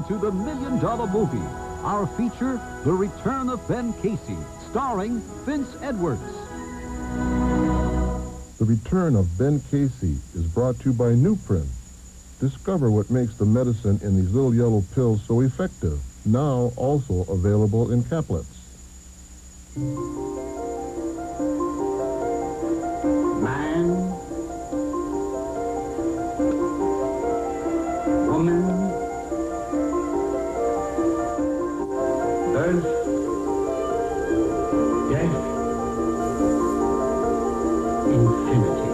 to the $1 Million Movie. Our feature, The Return of Ben Casey, starring Vince Edwards. The Return of Ben Casey is brought to you by Nuprin. Discover what makes the medicine in these little yellow pills so effective. Now also available in caplets. Man, woman, birth, death, infinity.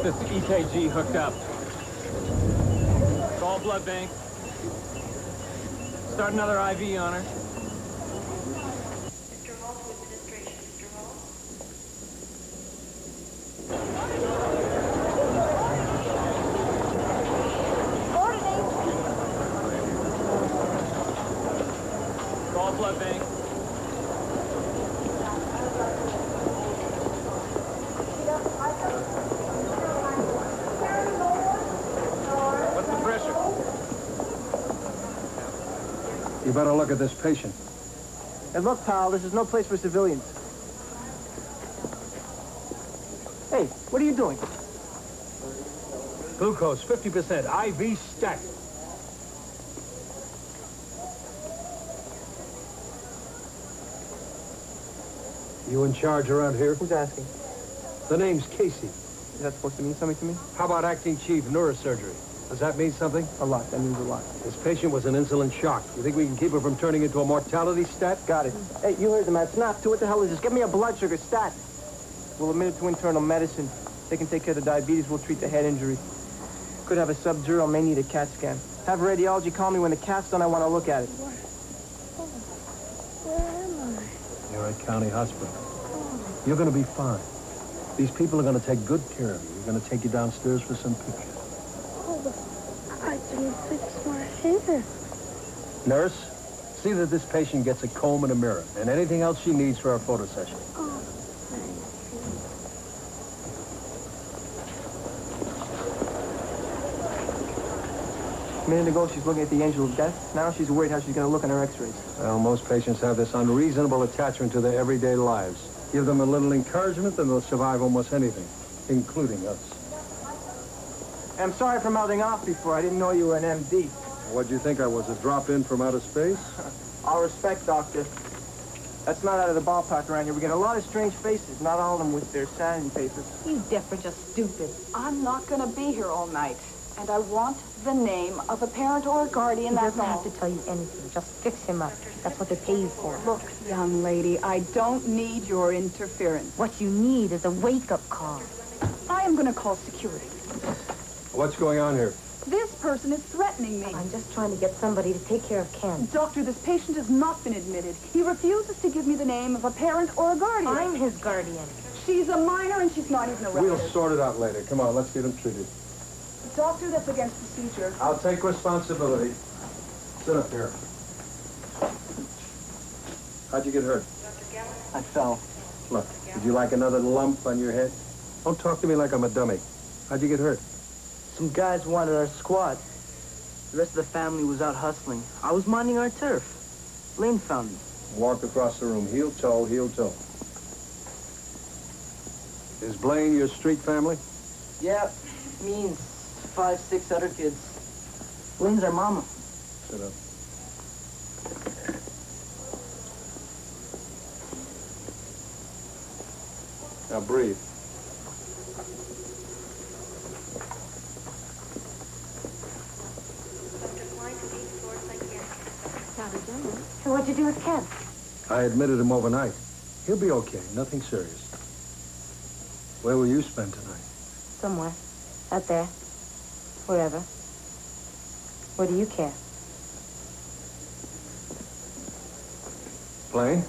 This EKG hooked up. Call blood bank. Start another IV on her. Mr. Hall to administration. Mr. Hall. Call blood bank. You better look at this patient. Hey, look, pal, this is no place for civilians. Hey, what are you doing? Glucose, 50%, IV stat. You in charge around here? Who's asking? The name's Casey. Is that supposed to mean something to me? How about acting chief neurosurgery? Does that mean something? A lot. That means a lot. This patient was in insulin shock. You think we can keep her from turning into a mortality stat? Got it. Hey, you heard the man. Snap, what the hell is this? Get me a blood sugar stat. We'll admit it to internal medicine. They can take care of the diabetes. We'll treat the head injury. Could have a subdural, may need a CAT scan. Have radiology call me when the CAT's done. I want to look at it. Where am I? You're at County Hospital. You're going to be fine. These people are going to take good care of you. We're going to take you downstairs for some pictures. Oh, but I didn't fix my hair. Nurse, see that this patient gets a comb and a mirror, and anything else she needs for our photo session. Oh, thank A minute ago, she's looking at the angel of death. Now she's worried how she's going to look on her x-rays. Well, most patients have this unreasonable attachment to their everyday lives. Give them a little encouragement, and they'll survive almost anything, including us. I'm sorry for mouthing off before. I didn't know you were an MD. What'd you think I was, a drop-in from outer space? All respect, Doctor. That's not out of the ballpark around here. We get a lot of strange faces, not all of them with their sanity papers. You deaf are just stupid. I'm not going to be here all night. And I want the name of a parent or a guardian, that's all. He doesn't have to tell you anything. Just fix him up. That's what they pay you for. Look, young lady, I don't need your interference. What you need is a wake-up call. I am going to call security. What's going on here? This person is threatening me. I'm just trying to get somebody to take care of Ken. Doctor, this patient has not been admitted. He refuses to give me the name of a parent or a guardian. I'm his guardian. She's a minor and she's not even a relative. We'll sort it out later. Come on, let's get him treated. Doctor, that's against procedure. I'll take responsibility. Sit up here. How'd you get hurt? I fell. Look, did you like another lump on your head? Don't talk to me like I'm a dummy. How'd you get hurt? Some guys wanted our squad. The rest of the family was out hustling. I was minding our turf. Lane found me. Walk across the room, heel toe, heel toe. Is Blaine your street family? Yeah, me and 5, 6 other kids. Blaine's our mama. Sit up. Now breathe. So what'd you do with Ken? I admitted him overnight. He'll be okay. Nothing serious. Where will you spend tonight? Somewhere. Out there. Wherever. What do you care? Blaine?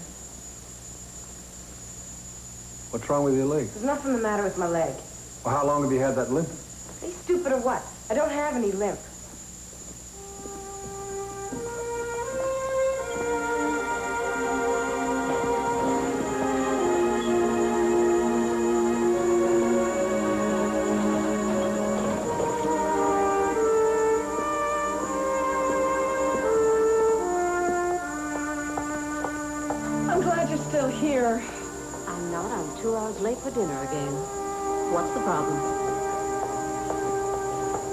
What's wrong with your leg? There's nothing the matter with my leg. Well, how long have you had that limp? Are you stupid or what? I don't have any limp. I'm glad you're still here. I'm not. I'm 2 hours late for dinner again. What's the problem?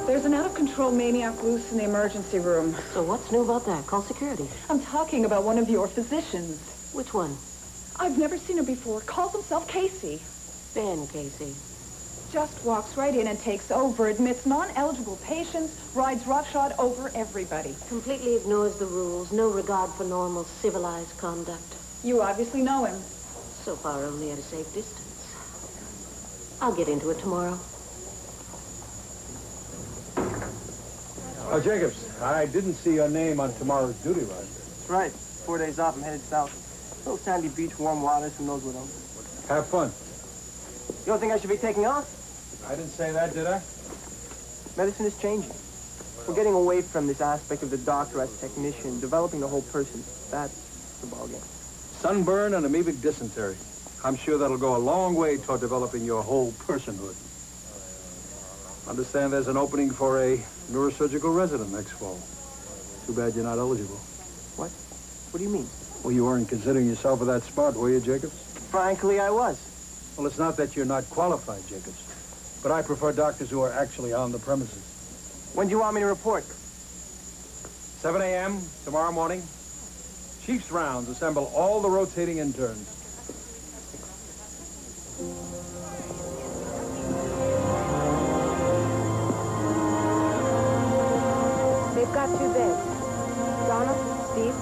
There's an out-of-control maniac loose in the emergency room. So what's new about that? Call security. I'm talking about one of your physicians. Which one? I've never seen her before. Calls himself Casey. Ben Casey. Just walks right in and takes over, admits non-eligible patients, rides roughshod over everybody. Completely ignores the rules. No regard for normal, civilized conduct. You obviously know him. So far, only at a safe distance. I'll get into it tomorrow. Oh, Jacobs, I didn't see your name on tomorrow's duty roster. That's right. 4 days off, I'm headed south. Little sandy beach, warm waters, who knows what else. Have fun. You don't think I should be taking off? I didn't say that, did I? Medicine is changing. We're getting away from this aspect of the doctor as technician, developing the whole person. That's the ballgame. Sunburn and amoebic dysentery. I'm sure that'll go a long way toward developing your whole personhood. Understand there's an opening for a neurosurgical resident next fall. Too bad you're not eligible. What? What do you mean? Well, you weren't considering yourself for that spot, were you, Jacobs? Frankly, I was. Well, it's not that you're not qualified, Jacobs, but I prefer doctors who are actually on the premises. When do you want me to report? 7 a.m. tomorrow morning. Chief's rounds assemble all the rotating interns. They've got 2 beds. Donna, Steve.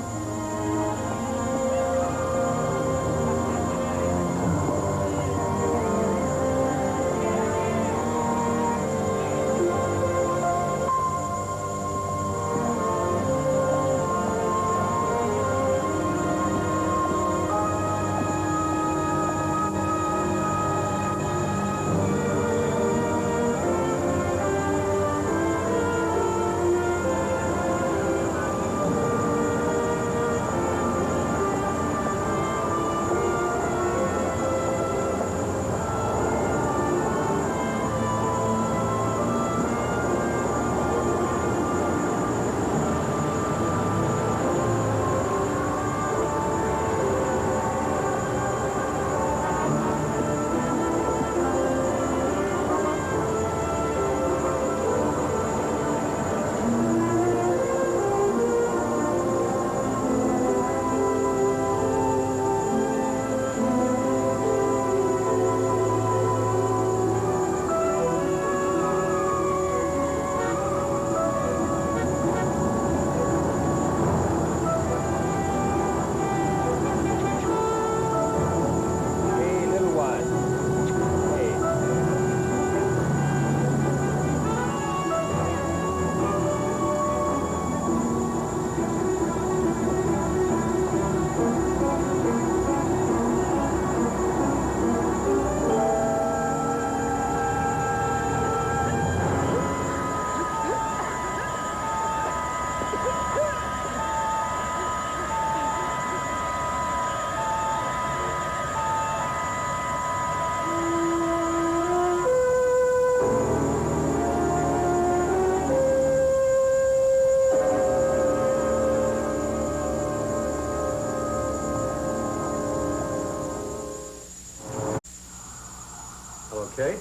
Okay?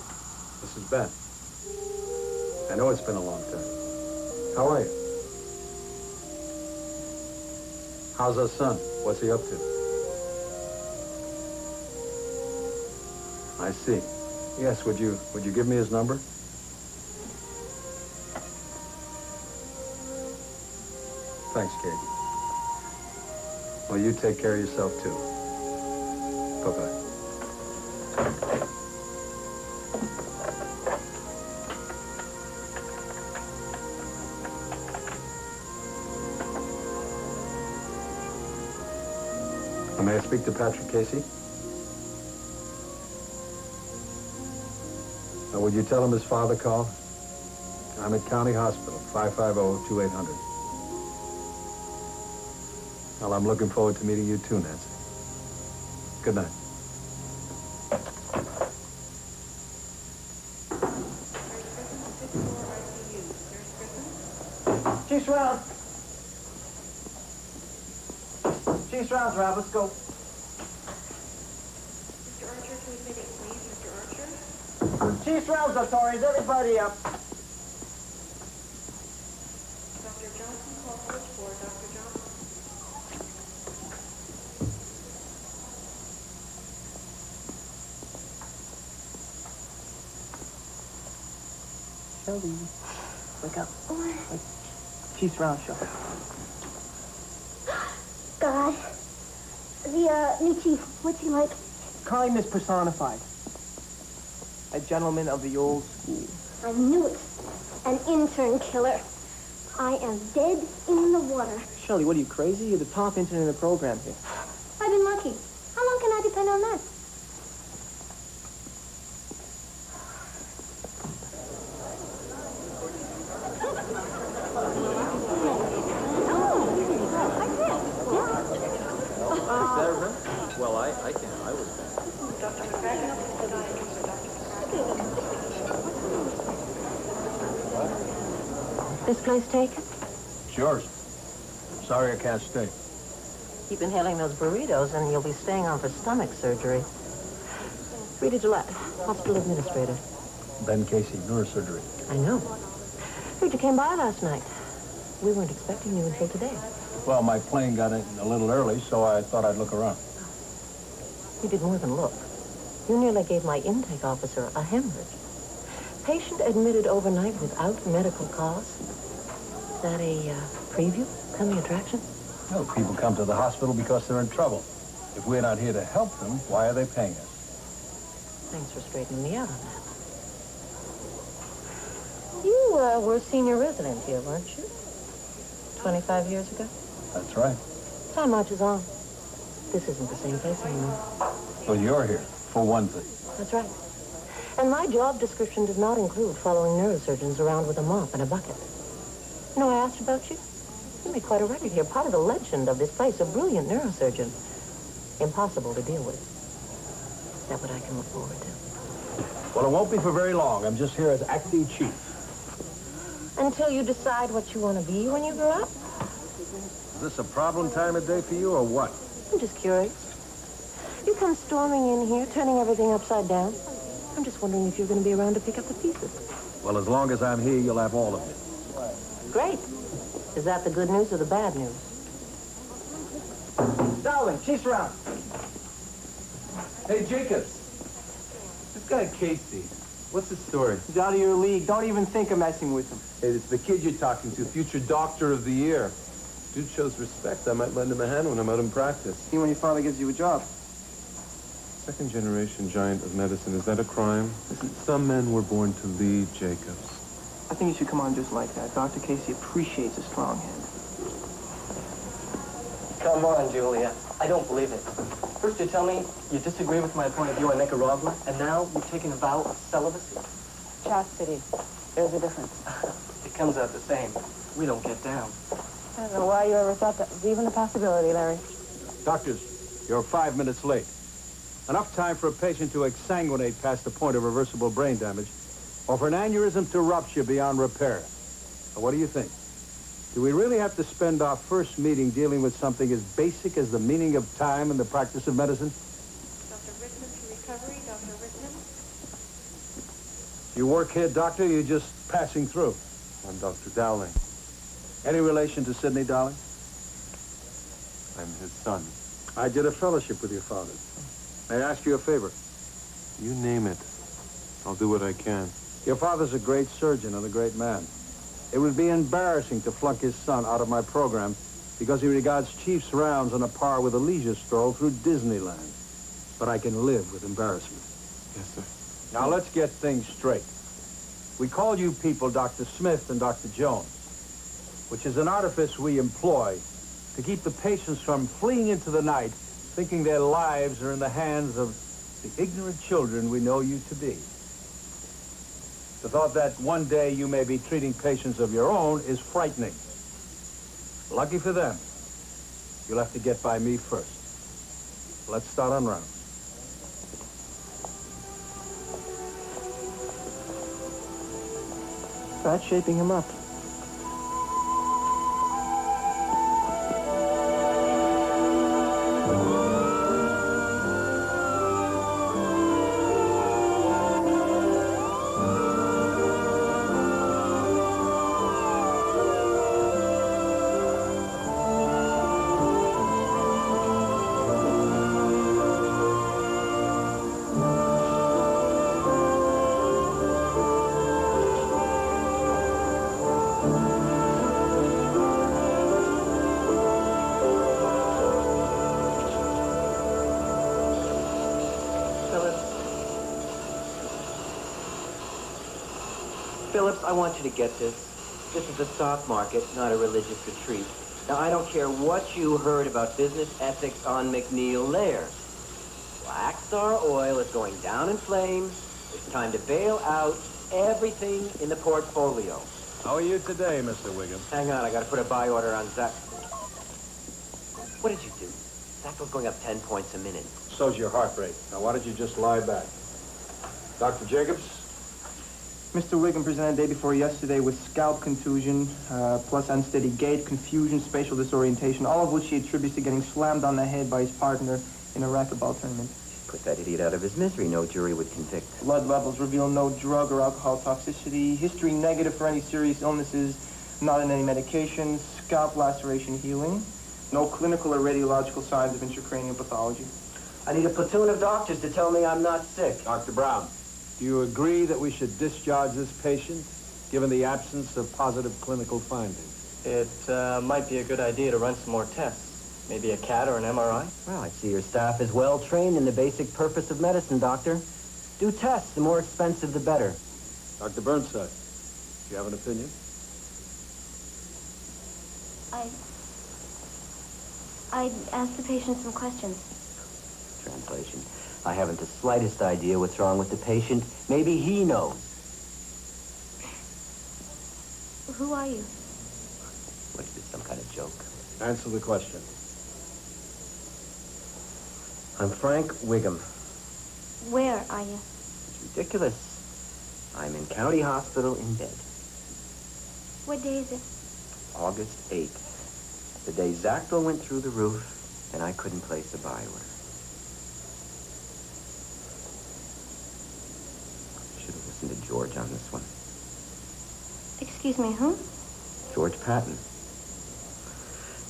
This is Ben. I know it's been a long time. How are you? How's our son? What's he up to? I see. Yes, would you give me his number? Thanks, Kate. Well, you take care of yourself, too. Bye-bye. May I speak to Patrick Casey? Now, would you tell him his father called? I'm at County Hospital, 550-2800. Well, I'm looking forward to meeting you too, Nancy. Good night. Chief Round. Chief Rounds, Rob, let's go. Mr. Archer, to admit it, please. Mr. Archer? Chief Rounds, authorities, everybody up. Dr. Johnson, call switchboard. Dr. Johnson. Shelby, wake up. Chief Rounds, show. God. The, new chief, what's he like? Kindness personified. A gentleman of the old school. I knew it. An intern killer. I am dead in the water. Shelley, what are you, crazy? You're the top intern in the program here. I've been lucky. How long can I depend on that? Well, I can't. I was bad. This place taken? It's yours. Sorry I can't stay. Keep inhaling those burritos and you'll be staying on for stomach surgery. Rita Gillette, hospital administrator. Ben Casey, neurosurgery. I know. Rita came by last night. We weren't expecting you until today. Well, my plane got in a little early, so I thought I'd look around. You did more than look. You nearly gave my intake officer a hemorrhage. Patient admitted overnight without medical cause. Is that a preview? Coming attraction? No, people come to the hospital because they're in trouble. If we're not here to help them, why are they paying us? Thanks for straightening me out on that. You were a senior resident here, weren't you? 25 years ago? That's right. Time marches on. This isn't the same place anymore. Well, you're here, for one thing. That's right. And my job description does not include following neurosurgeons around with a mop and a bucket. You know, I asked about you. You made quite a record here. Part of the legend of this place, a brilliant neurosurgeon. Impossible to deal with. Is that what I can look forward to? Well, it won't be for very long. I'm just here as acting chief. Until you decide what you want to be when you grow up? Is this a problem time of day for you, or what? I'm just curious. You come storming in here, turning everything upside down. I'm just wondering if you're going to be around to pick up the pieces. Well, as long as I'm here, you'll have all of it. Great. Is that the good news or the bad news? Darling, Chief Round. Hey, Jacobs. This guy Casey, what's his story? He's out of your league. Don't even think of messing with him. Hey, it's the kid you're talking to, future doctor of the year. Dude shows respect. I might lend him a hand when I'm out in practice. See when your father gives you a job. Second generation giant of medicine, is that a crime? Listen, some men were born to lead, Jacobs. I think you should come on just like that. Dr. Casey appreciates a strong hand. Come on, Julia. I don't believe it. First you tell me you disagree with my point of view on Nicaragua, and now you're taking a vow of celibacy. Chastity. There's a difference. It comes out the same. We don't get down. I don't know why you ever thought that was even a possibility, Larry. Doctors, you're 5 minutes late. Enough time for a patient to exsanguinate past the point of reversible brain damage, or for an aneurysm to rupture beyond repair. Now, what do you think? Do we really have to spend our first meeting dealing with something as basic as the meaning of time and the practice of medicine? Dr. Rittman to recovery. Dr. Rittman. You work here, Doctor, or you're just passing through? I'm Dr. Dowling. Any relation to Sidney Dowling? I'm his son. I did a fellowship with your father. May I ask you a favor? You name it. I'll do what I can. Your father's a great surgeon and a great man. It would be embarrassing to flunk his son out of my program because he regards Chief's rounds on a par with a leisure stroll through Disneyland. But I can live with embarrassment. Yes, sir. Now, let's get things straight. We call you people Dr. Smith and Dr. Jones, which is an artifice we employ to keep the patients from fleeing into the night, thinking their lives are in the hands of the ignorant children we know you to be. The thought that one day you may be treating patients of your own is frightening. Lucky for them, you'll have to get by me first. Let's start on rounds. That's shaping him up. Phillips, I want you to get this. This is a stock market, not a religious retreat. Now, I don't care what you heard about business ethics on McNeil Lair. Black Star Oil is going down in flames. It's time to bail out everything in the portfolio. How are you today, Mr. Wiggum? Hang on, I gotta put a buy order on Zach. What did you do? Zach was going up 10 points a minute. So's your heart rate. Now, why don't you just lie back? Dr. Jacobs? Mr. Wiggum presented day before yesterday with scalp contusion, plus unsteady gait, confusion, spatial disorientation, all of which he attributes to getting slammed on the head by his partner in a racquetball tournament. Put that idiot out of his misery. No jury would convict. Blood levels reveal no drug or alcohol toxicity. History negative for any serious illnesses, not in any medications. Scalp laceration healing. No clinical or radiological signs of intracranial pathology. I need a platoon of doctors to tell me I'm not sick. Dr. Brown, do you agree that we should discharge this patient, given the absence of positive clinical findings? It might be a good idea to run some more tests. Maybe a CAT or an MRI? Well, I see your staff is well trained in the basic purpose of medicine, Doctor. Do tests. The more expensive, the better. Dr. Burnside, do you have an opinion? I'd ask the patient some questions. Translation. I haven't the slightest idea what's wrong with the patient. Maybe he knows. Who are you? What is this, some kind of joke? Answer the question. I'm Frank Wiggum. Where are you? It's ridiculous. I'm in County Hospital in bed. What day is it? August 8th. The day Zacto went through the roof, and I couldn't place a buy order. Should have listened to George on this one. Excuse me, who? George Patton.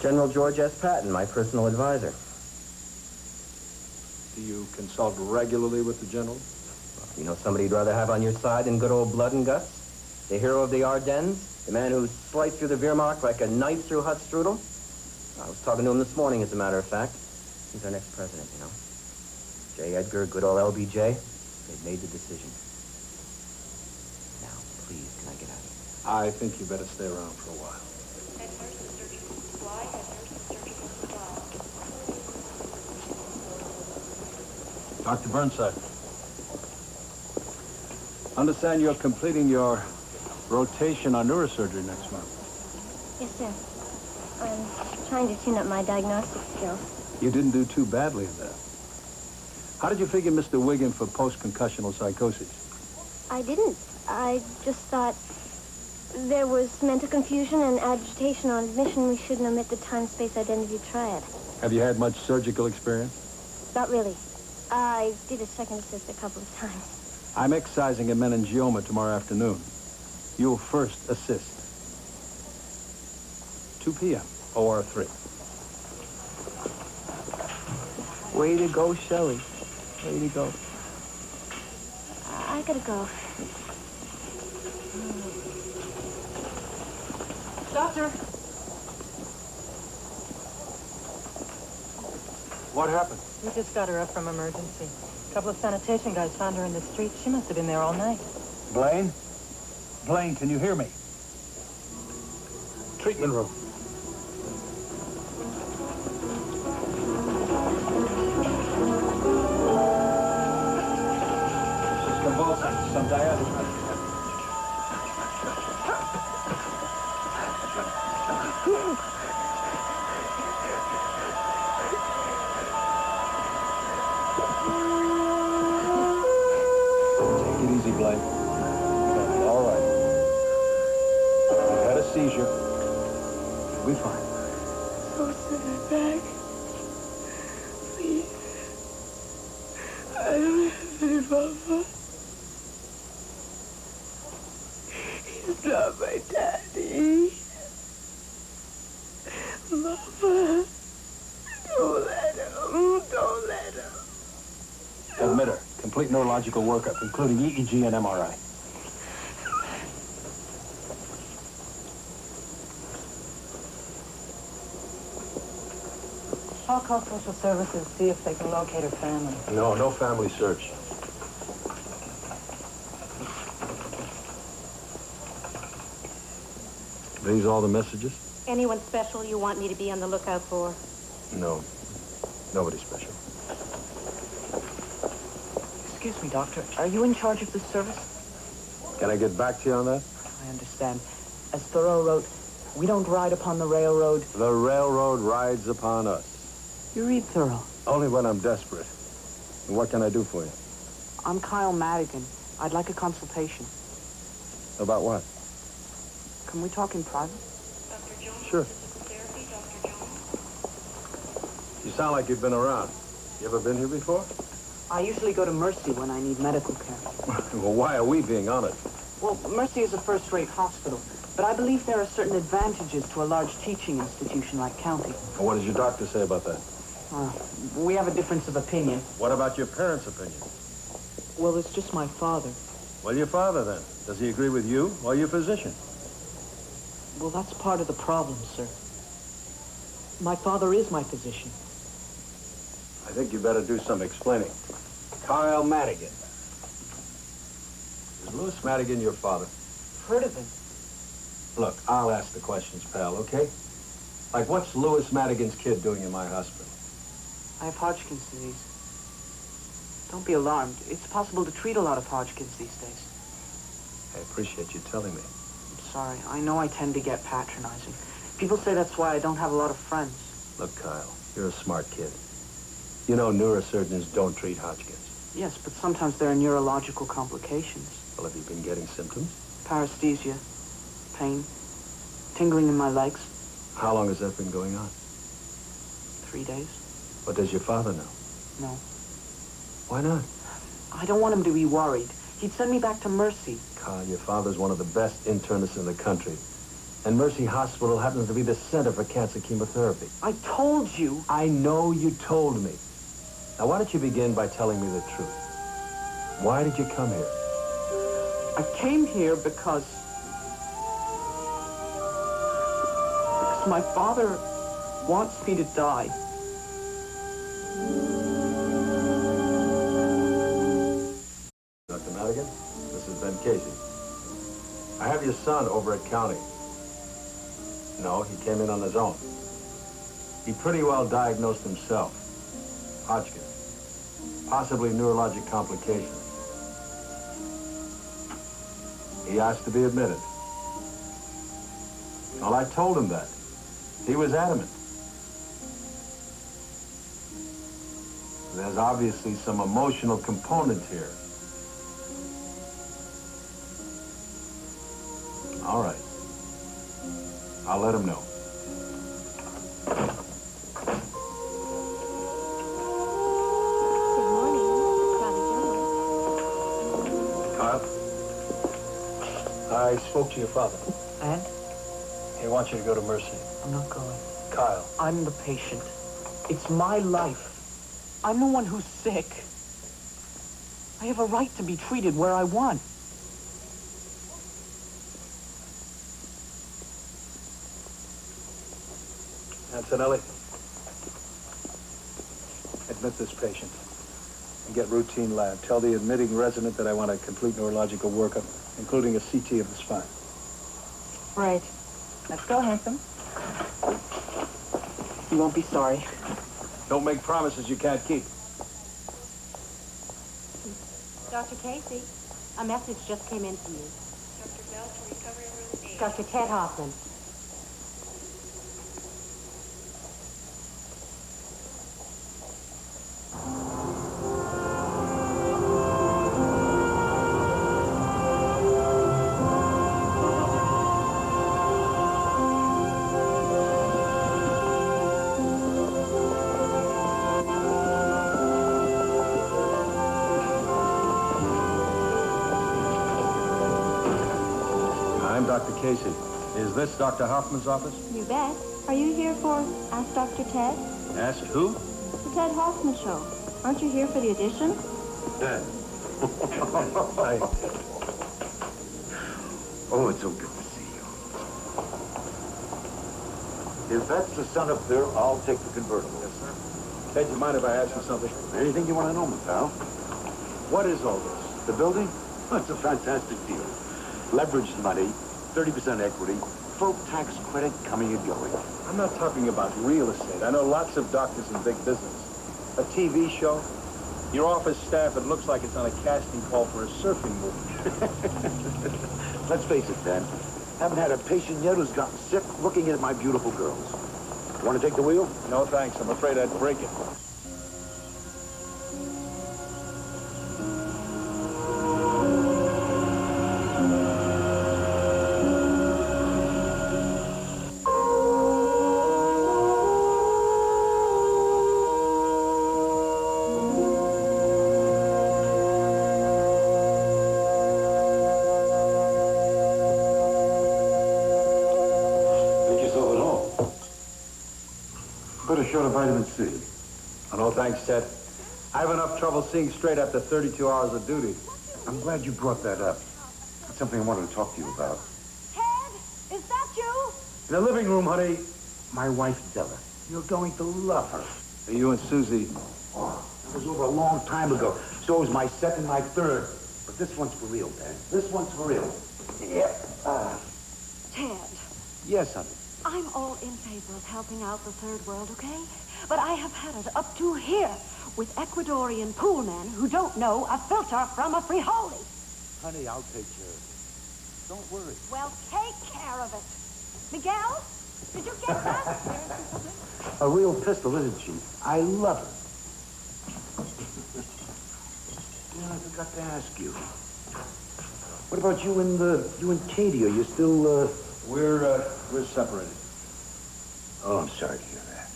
General George S. Patton, my personal advisor. Do you consult regularly with the general? You know somebody you'd rather have on your side than good old blood and guts? The hero of the Ardennes? The man who sliced through the Wehrmacht like a knife through hot strudel? I was talking to him this morning, as a matter of fact. He's our next president, you know. J. Edgar, good old LBJ. They've made the decision. Now, please, can I get out of here? I think you better stay around for a while. Dr. Burnside, understand you're completing your rotation on neurosurgery next month. Yes, sir. I'm trying to tune up my diagnostic skills. You didn't do too badly in that. How did you figure Mr. Wiggum for post-concussional psychosis? I didn't. I just thought there was mental confusion and agitation on admission. We shouldn't omit the time-space identity triad. Have you had much surgical experience? Not really. I did a second assist a couple of times. I'm excising a meningioma tomorrow afternoon. You'll first assist. 2 p.m. OR 3. Way to go, Shelley. Way to go. I gotta go. Doctor. What happened? We just got her up from emergency. A couple of sanitation guys found her in the street. She must have been there all night. Blaine? Blaine, can you hear me? Treatment room. She's convulsing. Some dialysis. Take it easy, Blaine. You'll be all right. You've had a seizure. You'll be fine. Don't send her back. Please. I don't have any papa. He's not my daddy. Mama. Don't let him. Don't let him. Admit her. Complete neurological workup, including EEG and MRI. I'll call social services, see if they can locate her family. No family search. These all the messages? Anyone special you want me to be on the lookout for? No. Nobody special. Excuse me, Doctor. Are you in charge of this service? Can I get back to you on that? I understand. As Thoreau wrote, we don't ride upon the railroad. The railroad rides upon us. You read Thoreau. Only when I'm desperate. And what can I do for you? I'm Kyle Madigan. I'd like a consultation. About what? Can we talk in private? Sure. You sound like you've been around. You ever been here before? I usually go to Mercy when I need medical care. Well, why are we being honored? Well, Mercy is a first-rate hospital, but I believe there are certain advantages to a large teaching institution like County. And what does your doctor say about that? We have a difference of opinion. What about your parents' opinion? Well, it's just my father. Well, your father, then. Does he agree with you or your physician? Well, that's part of the problem, sir. My father is my physician. I think you better do some explaining. Kyle Madigan. Is Louis Madigan your father? Heard of him? Look, I'll ask the questions, pal, okay? Like, what's Louis Madigan's kid doing in my hospital? I have Hodgkin's disease. Don't be alarmed. It's possible to treat a lot of Hodgkin's these days. I appreciate you telling me. I'm sorry. I know I tend to get patronizing. People say that's why I don't have a lot of friends. Look, Kyle, you're a smart kid. You know neurosurgeons don't treat Hodgkin's. Yes, but sometimes there are neurological complications. Well, have you been getting symptoms? Paresthesia, pain, tingling in my legs. How long has that been going on? 3 days. What does your father know? No. Why not? I don't want him to be worried. He'd send me back to Mercy. Kyle, your father's one of the best internists in the country. And Mercy Hospital happens to be the center for cancer chemotherapy. I told you. I know you told me. Now, why don't you begin by telling me the truth? Why did you come here? I came here because my father wants me to die. Dr. Madigan, this is Ben Casey. I have your son over at County. No, he came in on his own. He pretty well diagnosed himself. Hodgkin. Possibly neurologic complications. He asked to be admitted. Well, I told him that. He was adamant. There's obviously some emotional component here. All right. I'll let him know. Good morning, Crowley Jones. Kyle? I spoke to your father. And? He wants you to go to Mercy. I'm not going. Kyle. I'm the patient. It's my life. I'm the one who's sick. I have a right to be treated where I want. Antonelli, admit this patient and get routine lab. Tell the admitting resident that I want a complete neurological workup, including a CT of the spine. Right. Let's go, handsome. You won't be sorry. Don't make promises you can't keep. Dr. Casey, a message just came in for you. Dr. Bell to recovery room 8. Dr. Ted Hoffman. I'm Dr. Casey. Is this Dr. Hoffman's office? You bet. Are you here for Ask Dr. Ted? Ask who? The Ted Hoffman Show. Aren't you here for the audition? Ted. Oh, it's so good to see you. If that's the sun up there, I'll take the convertible. Yes, sir. Ted, you mind if I ask you something? Anything you want to know, my pal? What is all this? The building? It's a fantastic deal. Leveraged money, 30% equity, full tax credit coming and going. I'm not talking about real estate. I know lots of doctors in big business. A TV show? Your office staff, it looks like it's on a casting call for a surfing movie. Let's face it, Ben. Haven't had a patient yet who's gotten sick looking at my beautiful girls. Want to take the wheel? No, thanks. I'm afraid I'd break it. Put a shot of vitamin C. Oh, no, thanks, Ted. I have enough trouble seeing straight after 32 hours of duty. I'm glad you brought that up. It's something I wanted to talk to you about. Ted, is that you? In the living room, honey, my wife, Della. You're going to love her. You and Susie. Oh, that was over a long time ago. So was my second, my third. But this one's for real, Dan. This one's for real. Yep. Ted, Yes, honey. I'm all in favor of helping out the third world, okay? But I have had it up to here with Ecuadorian pool men who don't know a filter from a frijoli. Honey, I'll take care of it. Don't worry. Well, take care of it. Miguel, did you get that? A real pistol, isn't she? I love her. Yeah, I forgot to ask you. What about you and Katie? Are you still, We're separated. Oh, I'm sorry to hear that.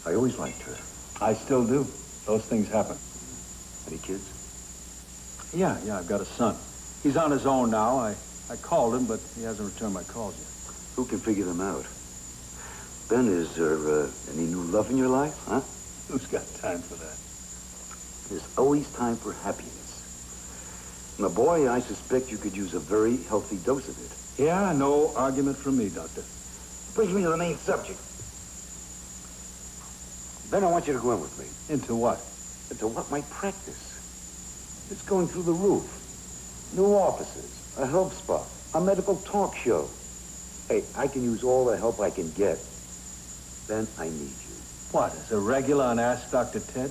I always liked her. I still do. Those things happen. Any kids? Yeah, I've got a son. He's on his own now. I called him, but he hasn't returned my calls yet. Who can figure them out? Ben, is there any new love in your life, huh? Who's got time for that? There's always time for happiness. And the boy, I suspect you could use a very healthy dose of it. Yeah, no argument from me, Doctor. Brings me to the main subject. Ben, I want you to go in with me. Into what? Into what? My practice. It's going through the roof. New offices, a health spa, a medical talk show. Hey, I can use all the help I can get. Ben, I need you. What, as a regular on Ask Dr. Ted?